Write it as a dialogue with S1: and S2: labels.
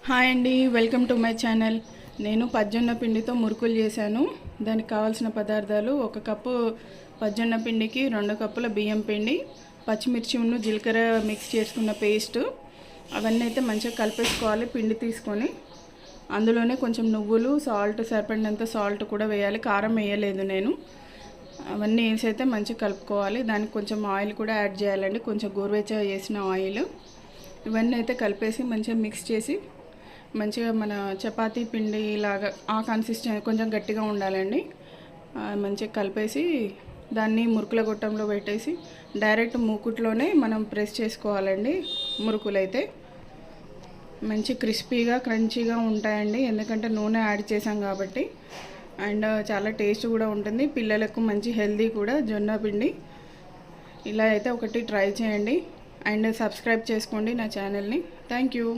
S1: Hi అండి, welcome to my channel. నేను పజ్జొన్న పిండితో మురుకులు చేశాను. దానికి కావాల్సిన పదార్థాలు: 1 కప్పు పజ్జొన్న పిండికి 2 కప్పుల బియ్యం పిండి, పచ్చిమిర్చి ఉన్ను జీలకర్ర మిక్స్ చేసుకున్న పేస్ట్. అవన్నీ అయితే మంచిగా కలిపేసుకోవాలి. పిండి తీసుకొని అందులోనే కొంచెం నువ్వులు, సాల్ట్, సరిపడినంత సాల్ట్ కూడా వేయాలి. కారం వేయలేదు నేను. అవన్నీ వేసి అయితే మంచిగా కలుపుకోవాలి. దానికి కొంచెం ఆయిల్ కూడా యాడ్ చేయాలండి, కొంచెం గోరువెచ్చగా చేసిన ఆయిల్. ఇవన్నీ అయితే కలిపేసి మంచిగా మిక్స్ చేసి మంచిగా మన చపాతీ పిండి లాగా ఆ కన్సిస్టెన్సీ కొంచెం గట్టిగా ఉండాలండి. మంచిగా కలిపేసి దాన్ని మురుకుల గొట్టంలో పెట్టేసి డైరెక్ట్ మూకుట్లోనే మనం ప్రెస్ చేసుకోవాలండి. మురుకులు అయితే మంచి క్రిస్పీగా క్రంచీగా ఉంటాయండి, ఎందుకంటే నూనె యాడ్ చేసాం కాబట్టి. అండ్ చాలా టేస్ట్ కూడా ఉంటుంది, పిల్లలకు మంచి హెల్దీ కూడా జొన్న పిండి. ఇలా అయితే ఒకటి ట్రై చేయండి అండ్ సబ్స్క్రైబ్ చేసుకోండి నా ఛానల్ని. Thank you.